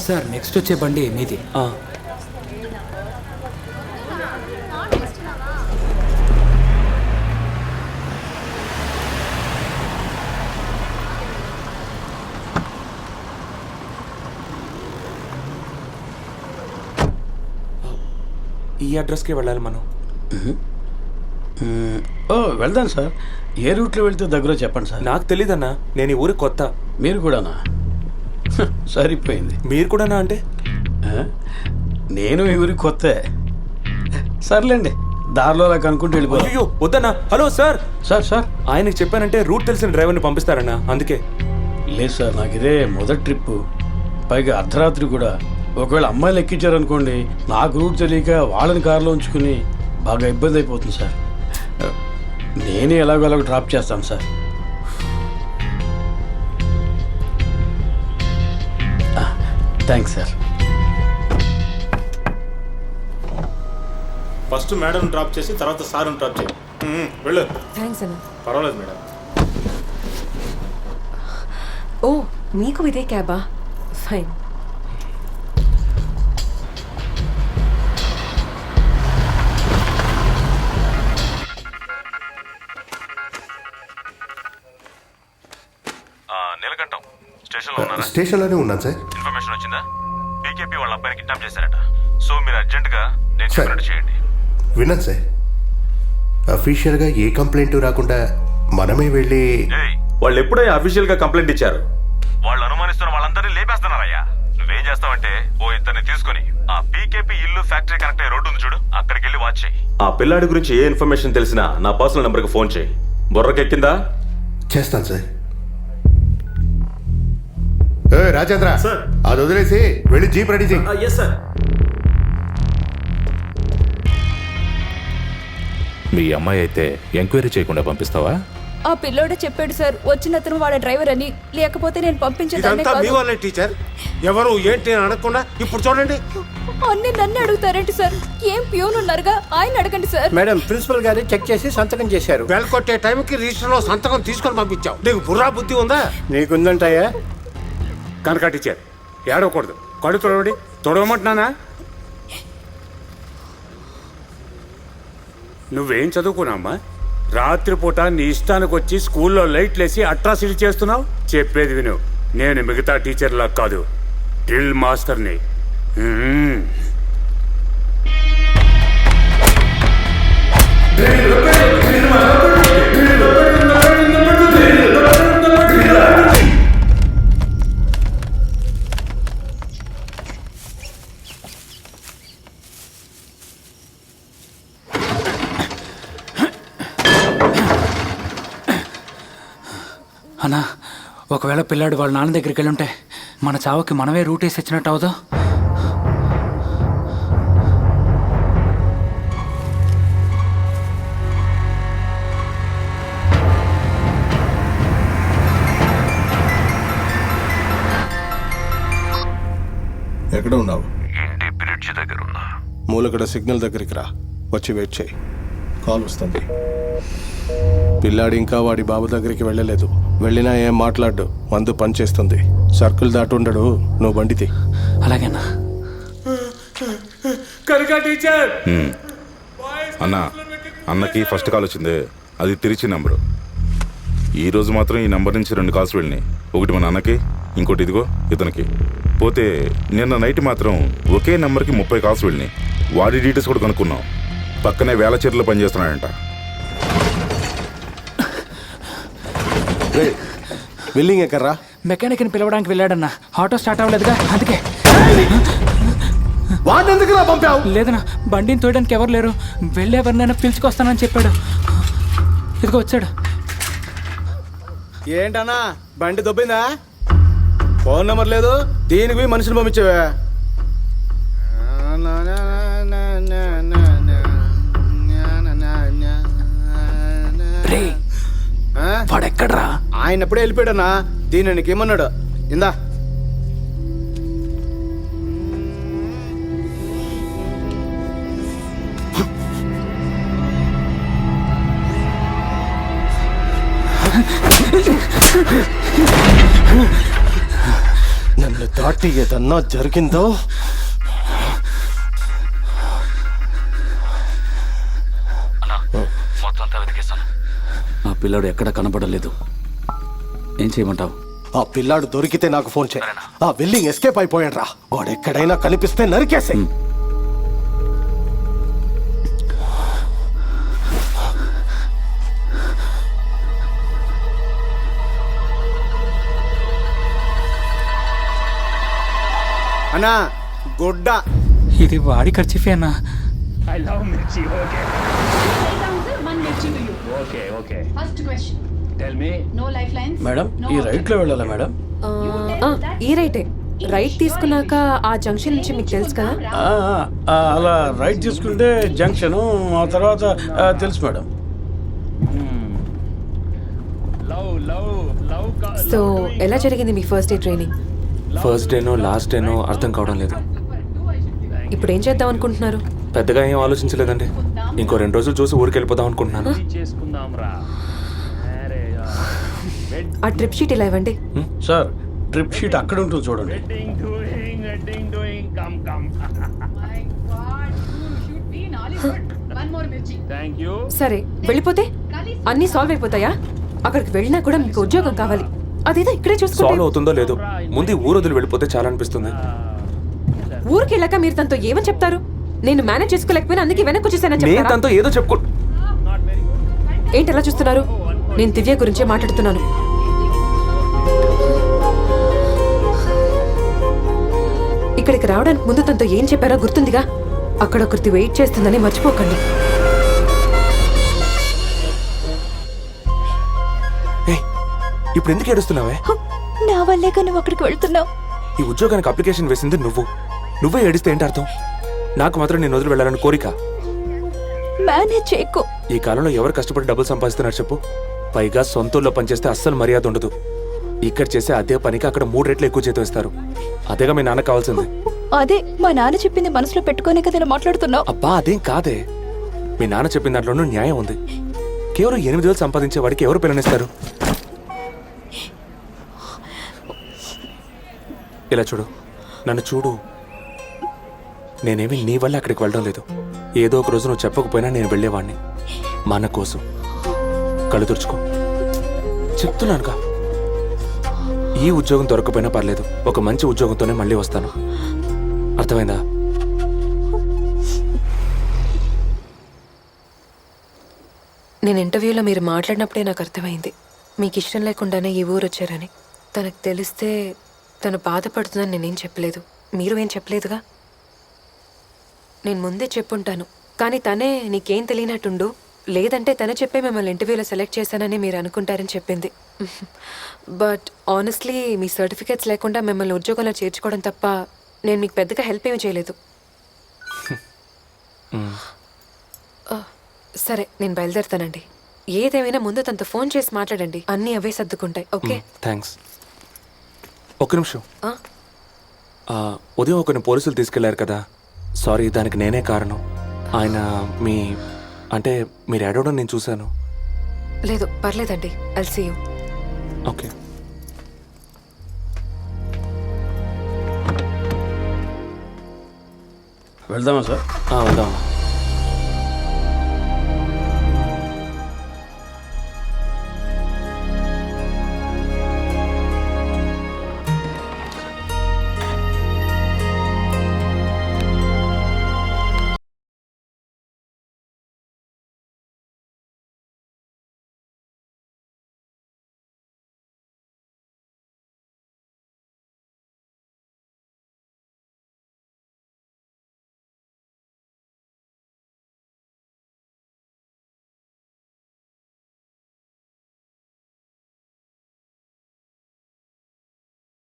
Sir next వచ్చే బండి మీది. ఈ అడ్రస్కే వెళ్ళాలి మనం. వెళ్దాం సార్. ఏ రూట్లో వెళ్తే దగ్గర చెప్పండి సార్. నాకు తెలీదన్నా, నేను ఈ ఊరు కొత్త. మీరు కూడానా? సరిపోయింది. మీరు కూడానా అంటే? నేను ఈ ఊరికి కొత్త. సర్లేండి, దారిలో అలా కనుక్కుంటూ వెళ్ళిపో. అయ్యో వద్దన్నా. Hello sir. సార్ ఆయనకి చెప్పానంటే రూట్ తెలిసిన డ్రైవర్ని పంపిస్తారన్నా, అందుకే. లేదు సార్, నాకు ఇదే మొదటి ట్రిప్పు, పైగా అర్ధరాత్రి కూడా. ఒకవేళ అమ్మాయిలు ఎక్కించారనుకోండి, నాకు రూట్ తెలియక వాళ్ళని కారులో ఉంచుకుని బాగా ఇబ్బంది అయిపోతుంది సార్. నేనే ఎలాగో డ్రాప్ చేస్తాను sir. Thanks sir. First madam drop చేసి తర్వాత సార్ని డ్రాప్ చేయి. వెళ్ళు. థ్యాంక్స్ అన్న. పర్వాలేదు మేడం. ఓ, మీకు ఇదే క్యాబా? ఫైన్. నీలకంఠం స్టేషన్లో ఉన్నారా? స్టేషన్లోనే ఉన్నాను సార్. ఇన్ఫర్మేషన్ వచ్చిందా? పీకేపీ వాళ్ళ అబ్బాయిని కిడ్నాప్ చేశారట. సో మీరు అర్జెంటుగా నేను చెప్పినట్టు చేయండి. విన్నాను సార్. అఫీషియల్గా ఏ కంప్లైంట్ రాకుండా మనమే వెళ్ళి. వాళ్ళు ఎప్పుడో అఫీషియల్ గా కంప్లైంట్ ఇచ్చారు. వాళ్ళు అనుమానిస్తున్న వాళ్ళందరినీ లేపేస్తున్నారయ్యా. నువ్వేం చేస్తావంటే ఓ ఇద్దరిని తీసుకుని ఆ పీకేపీ ఇల్లు ఫ్యాక్టరీ కనెక్ట్ అయ్యే రోడ్డు ఉంది చూడు, అక్కడికి వెళ్ళి వాచ్ చేయి. ఆ పిల్లాడి గురించి ఏ ఇన్ఫర్మేషన్ తెలిసినా నా పర్సనల్ నెంబర్కి ఫోన్ చేయి. బుర్రకెక్కిందా? చేస్తాను సార్. రాజేంద్ర సార్, అది వదిలేసి వెళ్ళి జీప్ రెడీ చేయి. Yes sir. మీ అమ్మాయి అయితే ఎంక్వైరీ చేయకుండా పంపిస్తావా? ఆ పిల్లోడే చెప్పాడు సార్, వచ్చిన అతను వాడ డ్రైవర్ అని. లేకపోతే నేను పంపించేదాన్ని కాదు. టీచర్ ఎవరు ఏంటి అని అడగకుండా ఇప్పుడు చూడండి. అన్ని నన్ను అడుగుతారేంటి సార్? ఏం ప్యూన్ ఉన్నారుగా, ఆయన అడగండి సార్. మేడం, ప్రిన్సిపల్ గారు చెక్ చేసి సంతకం చేశారు. బెల్ కొట్టే టైంకి రిజిస్టర్ లో సంతకం తీసుకొని పంపించావు. నీకు బుర్రా బుద్ధి ఉందా? నీకుందంటాయా? కనుక టీచర్ ఏడవకూడదు. కడు తొడవడి తొడవమంటున్నానా? నువ్వేం చదువుకున్నామ్మా? రాత్రిపూట నీ ఇష్టానికి వచ్చి స్కూల్లో లైట్లేసి అట్రాసిటీ చేస్తున్నావు. చెప్పేది విను, నేను మిగతా టీచర్లా కాదు, డ్రిల్ మాస్టర్ని. అన్నా, ఒకవేళ పిల్లాడు వాళ్ళ నాన్న దగ్గరికి వెళ్ళి ఉంటే మన చావుకి మనమే రూట్ వేసి ఇచ్చినట్టు అవదు. ఎక్కడ ఉన్నావు? ఇంటి బ్రిడ్జ్ దగ్గర ఉన్నా. మూలకడ సిగ్నల్ దగ్గరికి రా, వచ్చి వెయిట్ చేయి. కాల్ వస్తుంది. పిల్లాడి ఇంకా వాడి బాబు దగ్గరికి వెళ్ళలేదు. వెళ్ళినా ఏం మాట్లాడు, మందు పనిచేస్తుంది. సర్కిల్ దాటుండడు, నువ్వు బండితి. అలాగేనా? టీచర్ అన్నకి ఫస్ట్ కాల్ వచ్చింది, అది తిరిచి నెంబరు. ఈరోజు మాత్రం ఈ నెంబర్ నుంచి 2 కాల్స్ వెళ్ళినాయి. ఒకటి మన అన్నకి, ఇంకోటి ఇదిగో ఇతనికి. పోతే నిన్న నైట్ మాత్రం ఒకే నెంబర్కి 30 కాల్స్ వెళ్ళినాయి. వాడి డీటెయిల్స్ కూడా కనుక్కున్నాం. పక్కనే వేలచీరలో పనిచేస్తున్నాడంట. బిల్డింగ్ ఎక్కడ్రా? మెకానిక్ని పిలవడానికి వెళ్ళాడన్నా, ఆటో స్టార్ట్ అవ్వలేదుగా, అందుకే. వాడిని ఎందుకురా పంపావు? లేదన్నా, బండిని తోయడానికి ఎవరు లేరు, వెళ్ళేవరినైనా పిలుచుకొస్తానని చెప్పాడు. ఇదిగో వచ్చాడు. ఏంటన్నా బండి దొబ్బిందా? ఫోన్ నెంబర్ లేదు, దీనికి పోయి మనుషులు పంపించావా? వాడెక్కడ్రా? ఆయన ఎప్పుడే వెళ్ళిపోయాడన్నా. దీని నీకేమన్నాడు? ఇందా దాటి ఏదన్నా జరిగిందో మొత్తం అంతా వెతికేస్తాను. ఆ పిల్లాడు ఎక్కడ కనపడలేదు. ఏం చేయమంటావు? ఆ పిల్లాడు దొరికితే నాకు ఫోన్ చేయ. ఆ విల్లింగ్ ఎస్కేప్ అయిపోయాడు రా. వాడు ఎక్కడైనా కనిపిస్తే నరికేసే. అన్నా గుడ్డ ఇది వాడి ఖర్చిఫే అన్నా. మేడం ఈ రైట్లో వెళ్ళాలా మేడం? ఈ రైటే. రైట్ తీసుకున్నాక ఆ జంక్షన్ నుంచి మీకు తెలుసు కదా. అలా రైట్ తీసుకుంటే జంక్షన్, ఆ తర్వాత తెలుసు మేడం. సో ఎలా జరిగింది మీ ఫస్ట్ డే ట్రైనింగ్? ఫస్ట్ డేనో లాస్ట్ డేనో అర్థం కావడం లేదు. ఇప్పుడు ఏం చేద్దాం అనుకుంటున్నారు? పెద్దగా ఏం ఆలోచించలేదండి. ఇంకో 2 రోజులు చూసి ఊరికి వెళ్ళిపోదాం అనుకుంటున్నాను. ఆ ట్రిప్ షీట్ ఇలా ఇవ్వండి. సార్ ట్రిప్ షీట్ అక్కడ ఉంటుంది చూడండి. సరే వెళ్ళిపోతే అన్నీ సాల్వ్ అయిపోతాయా? అక్కడికి వెళ్ళినా కూడా మీకు ఉద్యోగం కావాలి. అదేదో ఇక్కడే సాల్వ్ చూసుకోండి. అవుతుందో లేదో ముందు ఊరు వదిలి వెళ్ళిపోతే చాలా అనిపిస్తుంది. ఊరికి వెళ్ళాక మీరు తనతో ఏమని చెప్తారు? నేను మేనేజ్ చేసుకోలేకపోయినా అందుకే వెనక్కి వచ్చేసానని నేను చెప్తారా? తనతో ఏదో చెప్పుకో. ఏంటి ఎలా చూస్తున్నారు? నేను దివ్య గురించే మాట్లాడుతున్నాను. ఇక్కడికి రావడానికి ముందు తనతో ఏం చెప్పారో గుర్తుందిగా? అక్కడ ఒకరిది వెయిట్ చేస్తుందని మర్చిపోకండి. ఏయ్, ఇప్పుడు ఎందుకు ఏడుస్తున్నావే? నా వల్లేగా నువ్వు అక్కడికి వెళ్తున్నావు. ఈ ఉద్యోగానికి అప్లికేషన్ వేసింది నువ్వే ఏడిస్తే ఏంటి అర్థం? నాకు మాత్రం నేను వదిలి వెళ్ళాలని కోరిక. మేనేజ్ చేయకు. ఈ కాలంలో ఎవరు కష్టపడి డబ్బులు సంపాదిస్తున్నారు చెప్పు? పైగా సొంతూరులో పనిచేస్తే అస్సలు మర్యాద ఉండదు. ఇక్కడ చేసే అదే పనికి అక్కడ 3 రెట్లు ఎక్కువ జీతం ఇస్తారు. అదేగా మీ నాన్న కావాల్సింది. అదే మా నాన్న చెప్పింది మనసులో పెట్టుకోనే కదా ఇలా మాట్లాడుతున్నావు. అబ్బా అదేం కాదే. మీ నాన్న చెప్పిన దాంట్లోనూ న్యాయం ఉంది. కేవలం 8 వేలు సంపాదించే వాడికి ఎవరు పిల్లనిస్తారు? ఇలా చూడు, నన్ను చూడు. నేనేమి నీ వల్ల అక్కడికి వెళ్ళడం లేదు. ఏదో ఒక రోజు నువ్వు చెప్పకపోయినా నేను వెళ్ళేవాడిని. మన కోసం. కళ్ళు తుడుచుకో. చెప్తున్నానుగా, ఈ ఉద్యోగం దొరకపోయినా పర్లేదు, ఒక మంచి ఉద్యోగంతోనే మళ్ళీ వస్తాను. అర్థమైందా? నేను ఇంటర్వ్యూలో మీరు మాట్లాడినప్పుడే నాకు అర్థమైంది మీకు ఇష్టం లేకుండానే ఈ ఊరు వచ్చారని. తనకు తెలిస్తే తను బాధపడుతుందని నేనేం చెప్పలేదు. మీరు ఏం చెప్పలేదుగా. నేను ముందే చెప్పుంటాను, కానీ తనే నీకేం తెలియనట్టుండు, లేదంటే తనే చెప్పే మిమ్మల్ని ఇంటర్వ్యూలో సెలెక్ట్ చేశానని మీరు అనుకుంటారని చెప్పింది. బట్ ఆనెస్ట్లీ మీ సర్టిఫికేట్స్ లేకుండా మిమ్మల్ని ఉద్యోగంలో చేర్చుకోవడం తప్ప నేను మీకు పెద్దగా హెల్ప్ ఏమీ చేయలేదు. సరే నేను బయలుదేరుతానండి. ఏదేమైనా ముందు తనతో ఫోన్ చేసి మాట్లాడండి, అన్నీ అవే సర్దుకుంటాయి. ఓకే? థ్యాంక్స్. ఒక్క నిమిషం. ఉదయం ఒకరిని పోలీసులు తీసుకెళ్లారు కదా, సారీ, దానికి నేనే కారణం. ఆయన అంటే మీరు ఏడవడం నేను చూశాను. లేదు పర్లేదండి. I'll see you. ఓకే. వెళ్దామా సార్? వెళ్దాం.